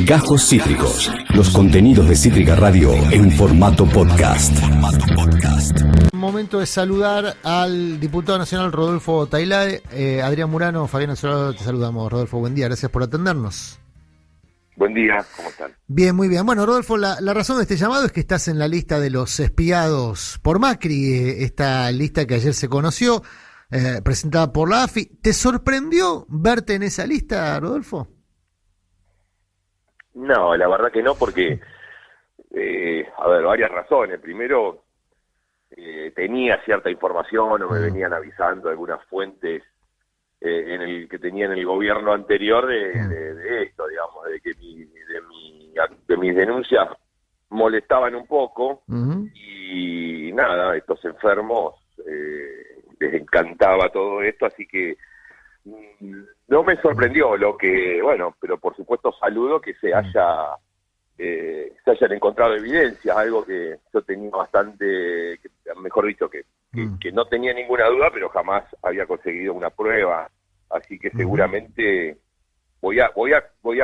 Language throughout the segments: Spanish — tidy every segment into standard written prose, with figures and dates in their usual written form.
Gajos Cítricos. Los contenidos de Cítrica Radio en formato podcast. Momento de saludar al diputado nacional Rodolfo Tailade. Adrián Murano, Fabián Azorado, te saludamos. Rodolfo, buen día, gracias por atendernos. Buen día, ¿cómo están? Bien, muy bien. Bueno, Rodolfo, la razón de este llamado es que estás en la lista de los espiados por Macri, esta lista que ayer se conoció, presentada por la AFI. ¿Te sorprendió verte en esa lista, Rodolfo? No, la verdad que no, porque, varias razones. Primero, tenía cierta información o me venían avisando algunas fuentes que tenía en el gobierno anterior de esto, digamos, de que mis denuncias molestaban un poco y nada, estos enfermos les encantaba todo esto, así que no me sorprendió pero por supuesto saludo que se hayan encontrado evidencias, algo que yo tenía bastante, mejor dicho, que no tenía ninguna duda, pero jamás había conseguido una prueba, así que seguramente voy a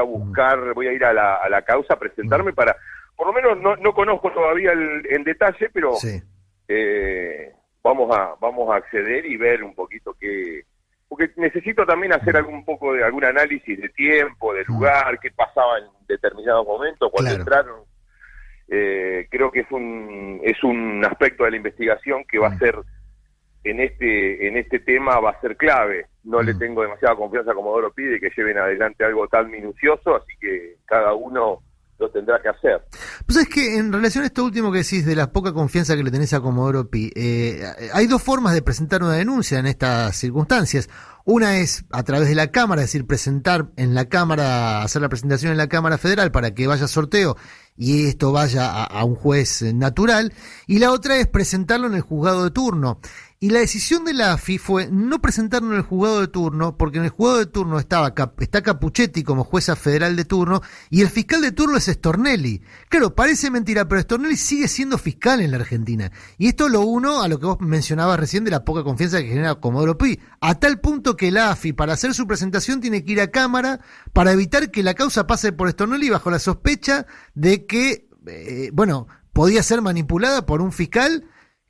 buscar, voy a ir a la causa, presentarme para, por lo menos no conozco todavía en detalle, pero sí. Vamos a acceder y ver un poquito porque necesito también hacer algún análisis de tiempo, de lugar, qué pasaba en determinados momentos cuando entraron. Creo que es un aspecto de la investigación que va a ser en este tema va a ser clave. No le tengo demasiada confianza a Comodoro Pi de que lleven adelante algo tan minucioso, así que cada uno lo tendrá que hacer. Pues es que en relación a esto último que decís de la poca confianza que le tenés a Comodoro Pi, hay dos formas de presentar una denuncia en estas circunstancias. Una es a través de la Cámara, es decir, presentar en la Cámara, hacer la presentación en la Cámara Federal para que vaya a sorteo y esto vaya a un juez natural, y la otra es presentarlo en el juzgado de turno. Y la decisión de la AFI fue no presentarlo en el juzgado de turno, porque en el juzgado de turno está Capuchetti como jueza federal de turno, y el fiscal de turno es Stornelli. Claro, parece mentira, pero Stornelli sigue siendo fiscal en la Argentina. Y esto lo uno a lo que vos mencionabas recién de la poca confianza que genera Comodoro Pi, a tal punto que la AFI, para hacer su presentación, tiene que ir a Cámara para evitar que la causa pase por Stornelli bajo la sospecha de que, podía ser manipulada por un fiscal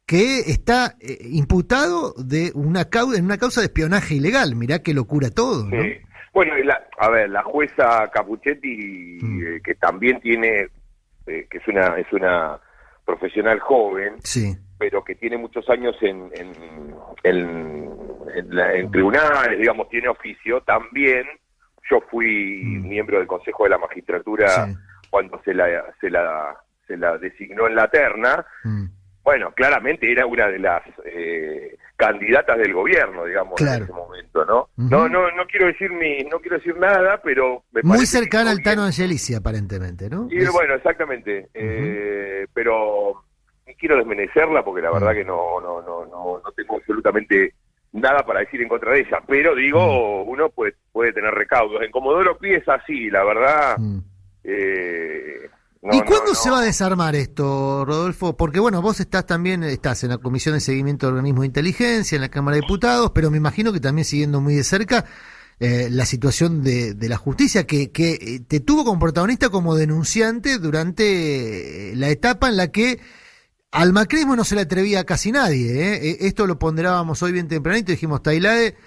que está imputado en una causa de espionaje ilegal. Mirá qué locura todo, ¿no? Sí. Bueno, la jueza Capuchetti, que también tiene, que es una profesional joven, sí, pero que tiene muchos años en tribunales, digamos, tiene oficio, también. Yo fui miembro del Consejo de la Magistratura cuando se la designó en la terna. Bueno, claramente era una de las candidatas del gobierno, digamos, en ese momento, ¿no? No quiero decir nada, pero me parece muy cercana al Tano Angelici, aparentemente, ¿no? Sí, bueno, exactamente. Pero ni quiero desmerecerla porque la verdad que no tengo absolutamente nada para decir en contra de ella, pero digo, uno puede tener recaudos. En Comodoro Pi es así, la verdad. ¿Y cuándo se va a desarmar esto, Rodolfo? Porque vos estás en la Comisión de Seguimiento de Organismos de Inteligencia, en la Cámara de Diputados, pero me imagino que también siguiendo muy de cerca la situación de la justicia, que te tuvo como protagonista, como denunciante durante la etapa en la que al macrismo no se le atrevía casi nadie. Esto lo ponderábamos hoy bien tempranito, dijimos Tailade,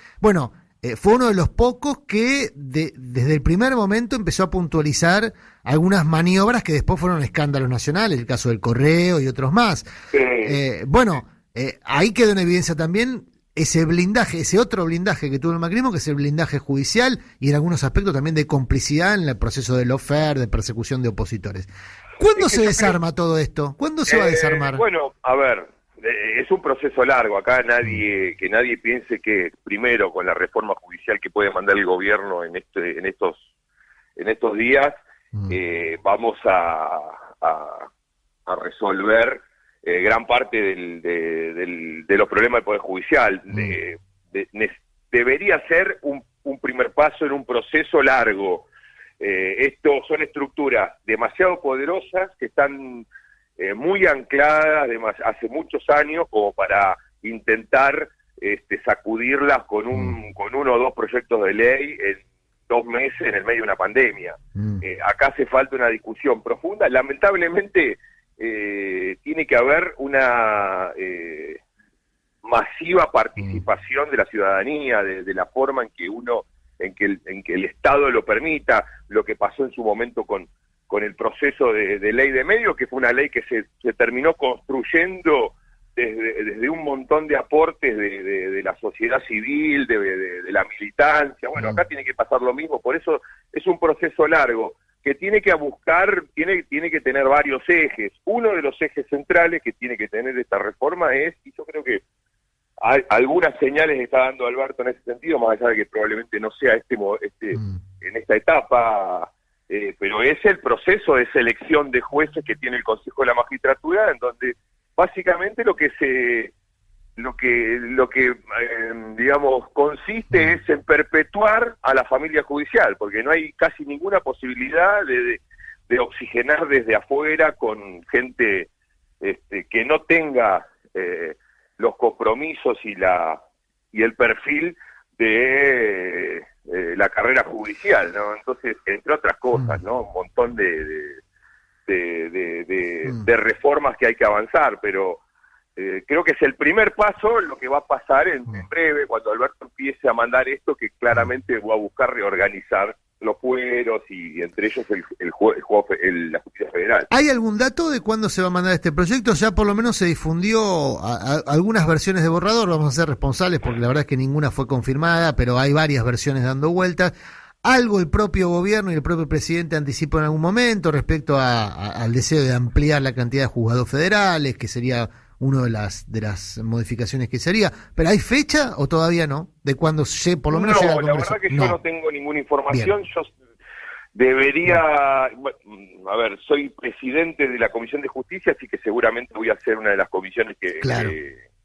fue uno de los pocos que desde el primer momento empezó a puntualizar algunas maniobras que después fueron escándalos nacionales, el caso del Correo y otros más. Ahí quedó en evidencia también ese otro blindaje que tuvo el macrismo, que es el blindaje judicial y en algunos aspectos también de complicidad en el proceso de lawfare, de persecución de opositores. ¿Cuándo se desarma todo esto? ¿Cuándo se va a desarmar? Bueno, a ver, es un proceso largo. Acá que nadie piense que primero con la reforma judicial que puede mandar el gobierno en estos días vamos a resolver gran parte de los problemas del Poder Judicial. Debería ser un primer paso en un proceso largo. Estos son estructuras demasiado poderosas que están muy ancladas hace muchos años como para intentar sacudirlas con uno o dos proyectos de ley 2 meses en el medio de una pandemia. Acá hace falta una discusión profunda. Lamentablemente tiene que haber una masiva participación de la ciudadanía, de la forma en que el Estado lo permita, lo que pasó en su momento con el proceso de ley de medios, que fue una ley que se terminó construyendo desde un montón de aportes de la sociedad civil, de la militancia. Bueno, acá tiene que pasar lo mismo, por eso es un proceso largo, que tiene que tiene que tener varios ejes. Uno de los ejes centrales que tiene que tener esta reforma es, y yo creo que algunas señales está dando Alberto en ese sentido, más allá de que probablemente no sea en esta etapa, pero es el proceso de selección de jueces que tiene el Consejo de la Magistratura, en donde básicamente lo que digamos consiste es en perpetuar a la familia judicial, porque no hay casi ninguna posibilidad de oxigenar desde afuera con gente que no tenga los compromisos y el perfil de la carrera judicial, ¿no? Entonces, entre otras cosas, ¿no? Un montón de reformas que hay que avanzar, pero creo que es el primer paso lo que va a pasar en breve, cuando Alberto empiece a mandar esto, que claramente va a buscar reorganizar los fueros y entre ellos la justicia federal. ¿Hay algún dato de cuándo se va a mandar este proyecto? Ya por lo menos se difundió algunas versiones de borrador, vamos a ser responsables porque la verdad es que ninguna fue confirmada, pero hay varias versiones dando vueltas. Algo el propio gobierno y el propio presidente anticipó en algún momento respecto al deseo de ampliar la cantidad de juzgados federales, que sería una de las modificaciones que se haría. ¿Pero hay fecha o todavía no? ¿De cuándo por lo menos llega al Congreso? La verdad que yo no tengo ninguna información. Bien. Yo debería... a ver, soy presidente de la Comisión de Justicia, así que seguramente voy a ser una de las comisiones que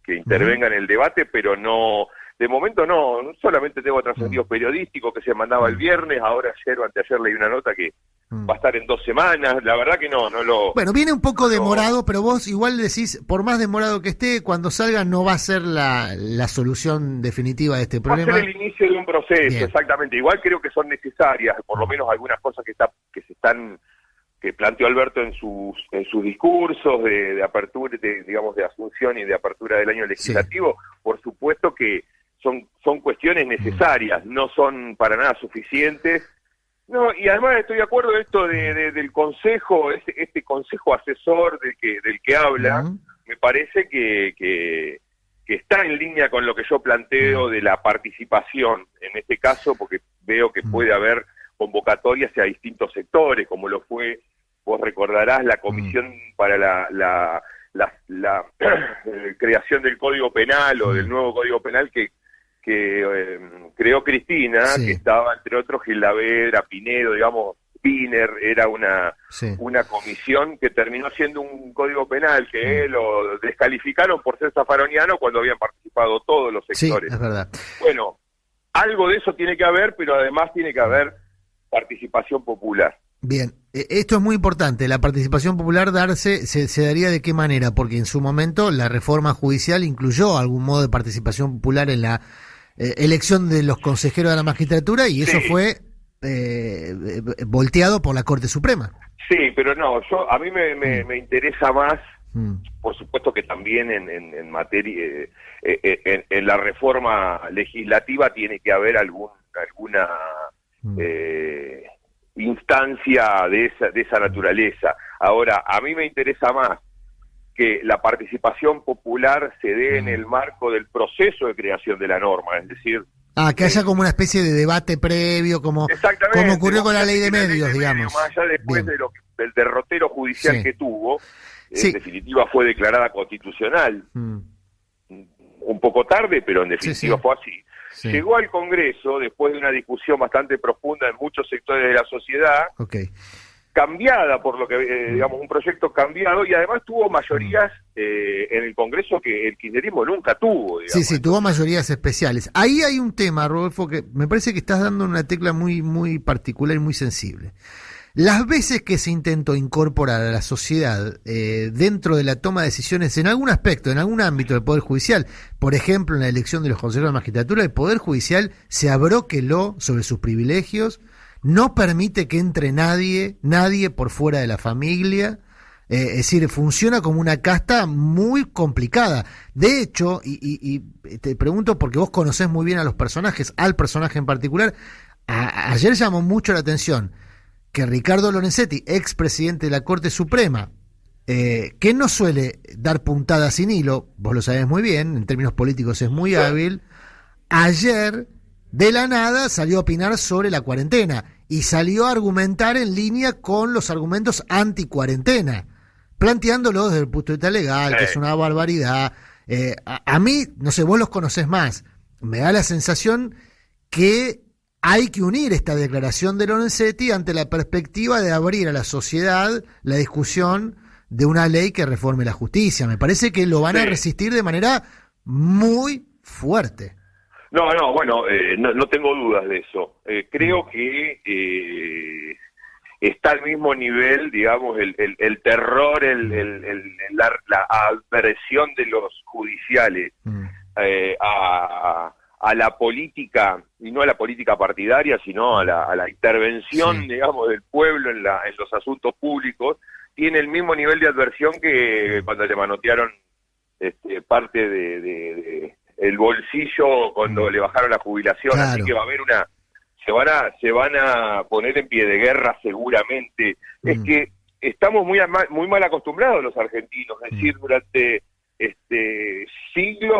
intervenga en el debate, pero no... De momento no, solamente tengo trascendidos periodísticos que se mandaba el viernes, ahora ayer o anteayer leí una nota que va a estar en 2 semanas, la verdad que no lo... Bueno, viene un poco demorado, pero vos igual decís, por más demorado que esté, cuando salga no va a ser la solución definitiva de este problema. Va a ser el inicio de un proceso, bien. Exactamente, igual creo que son necesarias, por lo menos algunas cosas que planteó Alberto en sus discursos de apertura, digamos, de asunción y de apertura del año legislativo, por supuesto que son cuestiones necesarias, no son para nada suficientes. No, y además estoy de acuerdo en esto del consejo, este consejo asesor del que habla, me parece que está en línea con lo que yo planteo de la participación, en este caso, porque veo que puede haber convocatorias a distintos sectores, como lo fue, vos recordarás, la comisión para la creación del Código Penal o del nuevo Código Penal que creó Cristina, que estaba entre otros Gilavedra, Pinedo, digamos, Piner, era una comisión que terminó siendo un código penal que lo descalificaron por ser zafaroniano cuando habían participado todos los sectores. Sí, es verdad. Bueno, algo de eso tiene que haber, pero además tiene que haber participación popular. Bien, esto es muy importante, la participación popular se daría de qué manera, porque en su momento la reforma judicial incluyó algún modo de participación popular en la elección de los consejeros de la magistratura y eso fue volteado por la Corte Suprema. Sí, pero no, a mí me interesa más, por supuesto que también en materia, en la reforma legislativa tiene que haber alguna instancia de esa naturaleza. Ahora, a mí me interesa más que la participación popular se dé en el marco del proceso de creación de la norma, es decir... que haya como una especie de debate previo, como ocurrió con la ley de medios, digamos. Más allá después del derrotero judicial que tuvo, en definitiva fue declarada constitucional. Un poco tarde, pero en definitiva fue así. Llegó al Congreso después de una discusión bastante profunda en muchos sectores de la sociedad, cambiada por lo que, digamos, un proyecto cambiado, y además tuvo mayorías en el Congreso que el kirchnerismo nunca tuvo, digamos. Sí, tuvo mayorías especiales. Ahí hay un tema, Rodolfo, que me parece que estás dando una tecla muy, muy particular y muy sensible. Las veces que se intentó incorporar a la sociedad dentro de la toma de decisiones en algún aspecto, en algún ámbito del Poder Judicial, por ejemplo en la elección de los consejeros de magistratura, el Poder Judicial se abroqueló sobre sus privilegios, no permite que entre nadie por fuera de la familia, es decir, funciona como una casta muy complicada. De hecho, y te pregunto porque vos conocés muy bien a los personajes, al personaje en particular, ayer llamó mucho la atención que Ricardo Lorenzetti, expresidente de la Corte Suprema, que no suele dar puntadas sin hilo, vos lo sabés muy bien, en términos políticos es muy hábil, ayer de la nada salió a opinar sobre la cuarentena y salió a argumentar en línea con los argumentos anti-cuarentena, planteándolo desde el punto de vista legal, que es una barbaridad. A mí, no sé, vos los conocés más, me da la sensación que hay que unir esta declaración de Lorenzetti ante la perspectiva de abrir a la sociedad la discusión de una ley que reforme la justicia. Me parece que lo van a resistir de manera muy fuerte. No, bueno, no tengo dudas de eso. Creo que está al mismo nivel, digamos, el terror, la aversión de los judiciales a la política, y no a la política partidaria, sino a la intervención, digamos, del pueblo en los asuntos públicos, tiene el mismo nivel de adversión que cuando le manotearon parte de el bolsillo cuando le bajaron la jubilación. Claro. Así que va a haber se van a poner en pie de guerra seguramente. Es que estamos muy mal acostumbrados los argentinos, es decir, durante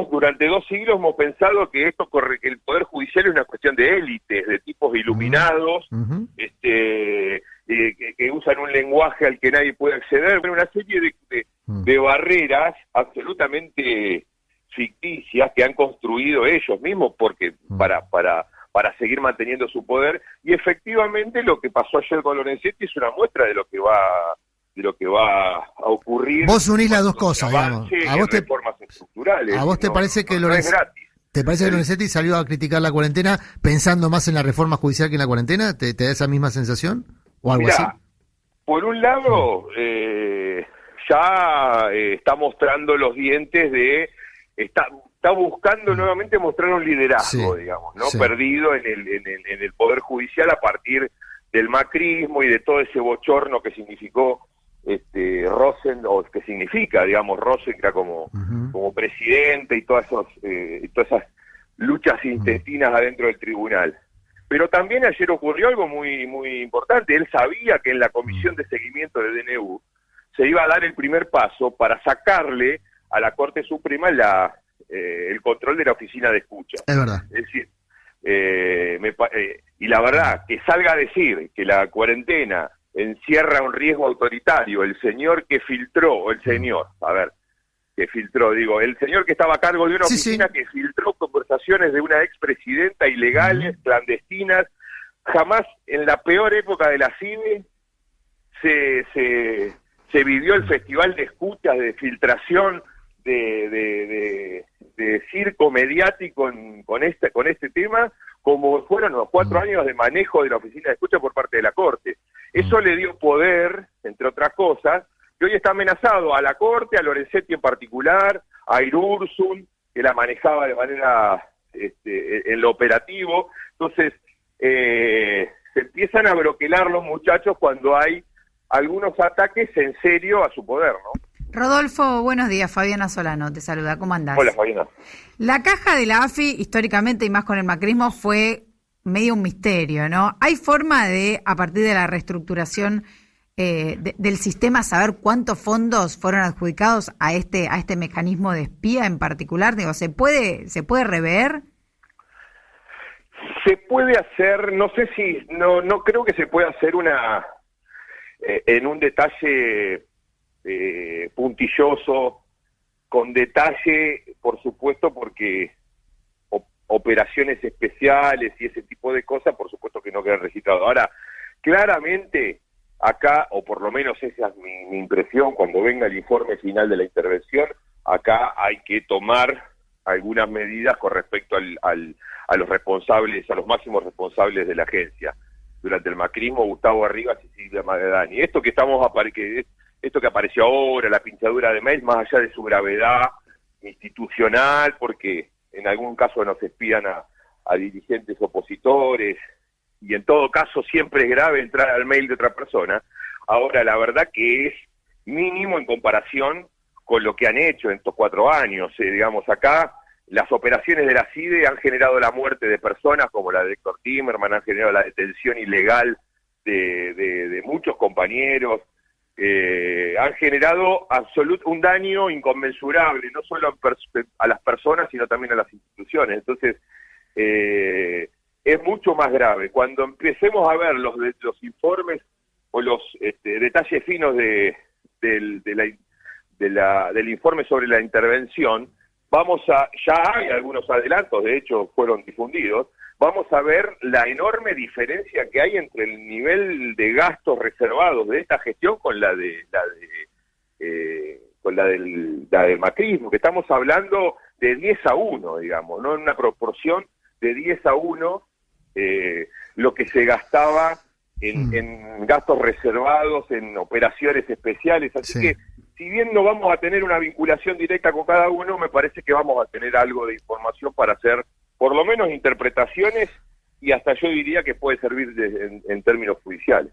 durante 2 siglos hemos pensado que que el Poder Judicial es una cuestión de élites, de tipos iluminados, que usan un lenguaje al que nadie puede acceder, pero una serie de barreras absolutamente ficticias que han construido ellos mismos porque para seguir manteniendo su poder, y efectivamente lo que pasó ayer con Lorenzetti es una muestra de lo que va a ocurrir. Vos unís las dos cosas, digamos. A vos reformas estructurales. ¿A vos te parece que Lorenzetti salió a criticar la cuarentena pensando más en la reforma judicial que en la cuarentena? ¿Te da esa misma sensación? ¿O algo así? Por un lado, ya está mostrando los dientes está buscando nuevamente mostrar un liderazgo, digamos, ¿no? Perdido en el Poder Judicial a partir del macrismo y de todo ese bochorno que significó o que significa, digamos, Rosengren como presidente y todas esas luchas intestinas adentro del tribunal. Pero también ayer ocurrió algo muy muy importante. Él sabía que en la comisión de seguimiento de DNU se iba a dar el primer paso para sacarle a la Corte Suprema el control de la oficina de escucha. Es verdad. Es decir, y la verdad, que salga a decir que la cuarentena encierra un riesgo autoritario, el señor que filtró, el señor que estaba a cargo de una oficina que filtró conversaciones de una expresidenta ilegales, clandestinas, jamás en la peor época de la CIVE se vivió el festival de escuchas, de filtración, de circo mediático con este tema, como fueron los 4 años de manejo de la oficina de escucha por parte de la Corte. Eso le dio poder, entre otras cosas, que hoy está amenazado a la Corte, a Lorenzetti en particular, a Irursun, que la manejaba de manera en lo operativo. Entonces, se empiezan a broquelar los muchachos cuando hay algunos ataques en serio a su poder, ¿no? Rodolfo, buenos días. Fabiana Solano te saluda. ¿Cómo andás? Hola, Fabiana. La caja de la AFI, históricamente y más con el macrismo, fue medio un misterio, ¿no? ¿Hay forma de, a partir de la reestructuración del sistema, saber cuántos fondos fueron adjudicados a este mecanismo de espía en particular? Digo, ¿se puede rever? Se puede hacer, no sé si, no creo que se pueda hacer en un detalle puntilloso, con detalle, por supuesto, porque operaciones especiales y ese tipo de cosas, por supuesto que no quedan registrados. Ahora, claramente, acá, o por lo menos esa es mi impresión, cuando venga el informe final de la intervención, acá hay que tomar algunas medidas con respecto a los responsables, a los máximos responsables de la agencia. durante el macrismo, Gustavo Arribas y Silvia Magdalani. Esto que esto que apareció ahora, la pinchadura de mail, más allá de su gravedad institucional, porque en algún caso nos espían a dirigentes opositores, y en todo caso siempre es grave entrar al mail de otra persona. Ahora, la verdad que es mínimo en comparación con lo que han hecho en estos 4 años. Digamos, acá las operaciones de la CIDE han generado la muerte de personas como la de Héctor Timerman, han generado la detención ilegal de muchos compañeros, han generado un daño inconmensurable, no solo a las personas, sino también a las instituciones. Entonces, es mucho más grave. Cuando empecemos a ver los informes o los detalles finos del informe sobre la intervención, ya hay algunos adelantos, de hecho fueron difundidos, vamos a ver la enorme diferencia que hay entre el nivel de gastos reservados de esta gestión con la del macrismo, que estamos hablando de 10-1, digamos, ¿no? En una proporción de 10-1, lo que se gastaba en gastos reservados, en operaciones especiales, así que si bien no vamos a tener una vinculación directa con cada uno, me parece que vamos a tener algo de información para hacer, por lo menos, interpretaciones, y hasta yo diría que puede servir en términos judiciales.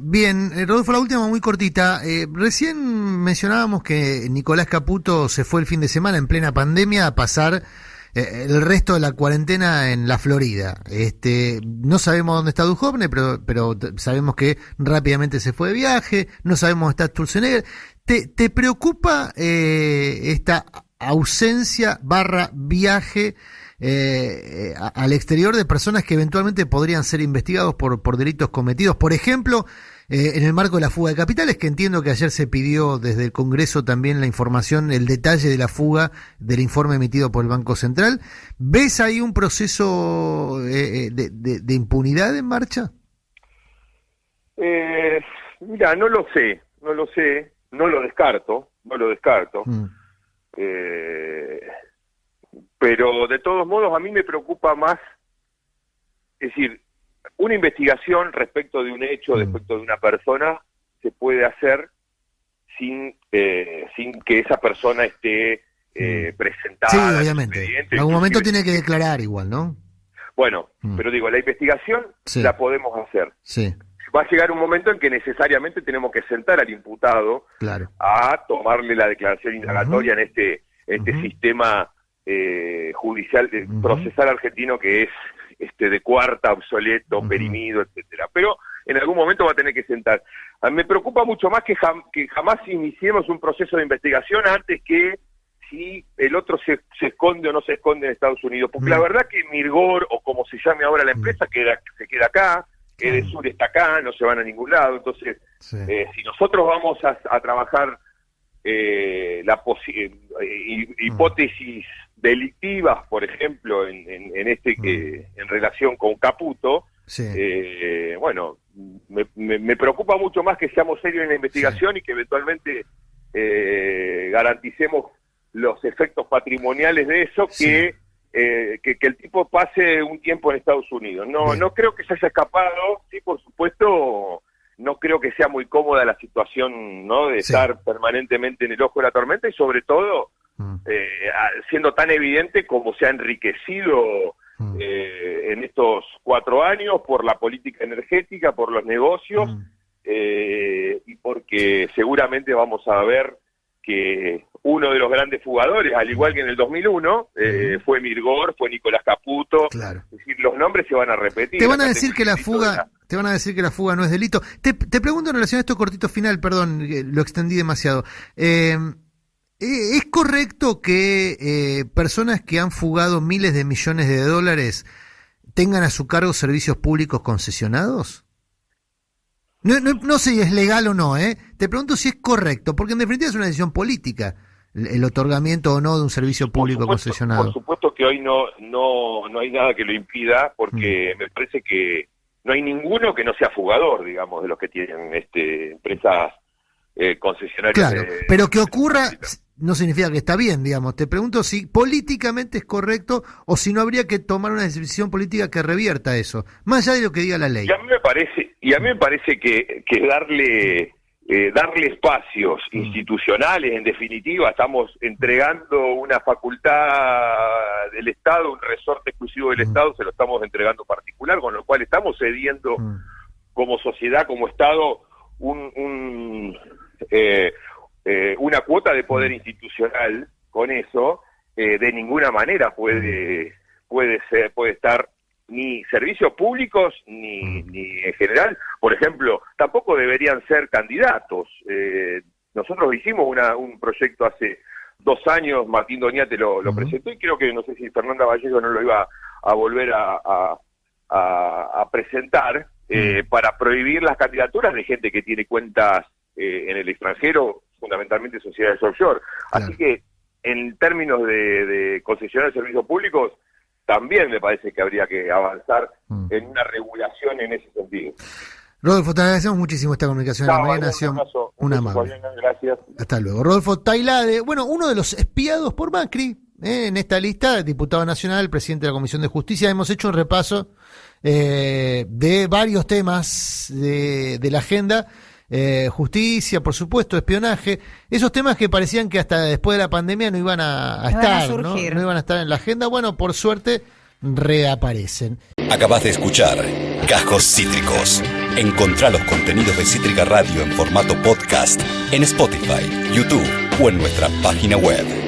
Bien, Rodolfo, la última muy cortita. Recién mencionábamos que Nicolás Caputo se fue el fin de semana en plena pandemia a pasar el resto de la cuarentena en la Florida. No sabemos dónde está Duhovne, pero sabemos que rápidamente se fue de viaje, no sabemos dónde está Sturzenegger. ¿Te preocupa esta ausencia / viaje al exterior de personas que eventualmente podrían ser investigados por delitos cometidos? Por ejemplo, en el marco de la fuga de capitales, que entiendo que ayer se pidió desde el Congreso también la información, el detalle de la fuga del informe emitido por el Banco Central. ¿Ves ahí un proceso de impunidad en marcha? Mira, no lo sé, no lo descarto. Pero de todos modos a mí me preocupa más, es decir, una investigación respecto de un hecho, respecto de una persona, se puede hacer sin que esa persona esté presentada. Sí, obviamente. En algún momento tiene que declarar igual, ¿no? Bueno, pero digo, la investigación la podemos hacer. Sí. Va a llegar un momento en que necesariamente tenemos que sentar al imputado a tomarle la declaración indagatoria en este sistema judicial, procesal argentino, que es de cuarta, obsoleto, perimido, etcétera. Pero en algún momento va a tener que sentar. Me preocupa mucho más que jamás iniciemos un proceso de investigación antes que si el otro se esconde o no se esconde en Estados Unidos. Porque la verdad que Mirgor, o como se llame ahora la empresa, se queda acá, Edesur está acá, no se van a ningún lado. Entonces, si nosotros vamos a trabajar hipótesis delictivas, por ejemplo, en relación con Caputo, bueno, me preocupa mucho más que seamos serios en la investigación y que eventualmente garanticemos los efectos patrimoniales de eso, que el tipo pase un tiempo en Estados Unidos. No creo que se haya escapado. Sí, por supuesto, no creo que sea muy cómoda la situación, ¿no?, de estar permanentemente en el ojo de la tormenta, y sobre todo siendo tan evidente como se ha enriquecido en estos 4 años por la política energética, por los negocios, y porque seguramente vamos a ver que uno de los grandes fugadores, al igual que en el 2001, fue Mirgor, fue Nicolás Caputo. Claro. Es decir, los nombres se van a repetir. Te van a decir que la fuga no es delito. Te pregunto en relación a esto cortito final, perdón, lo extendí demasiado. ¿Es correcto que personas que han fugado miles de millones de dólares tengan a su cargo servicios públicos concesionados? No sé si es legal o no, Te pregunto si es correcto, porque en definitiva es una decisión política el otorgamiento o no de un servicio público concesionado. Por supuesto que hoy no hay nada que lo impida, porque me parece que no hay ninguno que no sea fugador, digamos, de los que tienen empresas concesionarias. Claro, pero que ocurra no significa que está bien, digamos. Te pregunto si políticamente es correcto o si no habría que tomar una decisión política que revierta eso, más allá de lo que diga la ley. Y a mí me parece que darle espacios institucionales, en definitiva, estamos entregando una facultad del Estado, un resorte exclusivo del Estado, se lo estamos entregando particular, con lo cual estamos cediendo como sociedad, como Estado, una cuota de poder institucional. Con eso, de ninguna manera puede estar ni servicios públicos ni en general. Por ejemplo, tampoco deberían ser candidatos. Nosotros hicimos un proyecto hace 2 años, Martín Doñate lo presentó, y creo que, no sé si Fernanda Vallejo no lo iba a volver a presentar, para prohibir las candidaturas de gente que tiene cuentas en el extranjero, fundamentalmente sociedades offshore. Claro. Así que, en términos de concesionar servicios públicos, también me parece que habría que avanzar en una regulación en ese sentido. Rodolfo, te agradecemos muchísimo esta comunicación. La mañana ha sido una amable. Gracias. Hasta luego. Rodolfo Tailade, uno de los espiados por Macri, en esta lista, diputado nacional, presidente de la Comisión de Justicia. Hemos hecho un repaso de varios temas de la agenda. Justicia, por supuesto, espionaje, esos temas que parecían que hasta después de la pandemia no iban a estar, ¿no? No iban a estar en la agenda. Bueno, por suerte reaparecen. Acabas de escuchar Cajos Cítricos. Encontrá los contenidos de Cítrica Radio en formato podcast en Spotify, YouTube o en nuestra página web.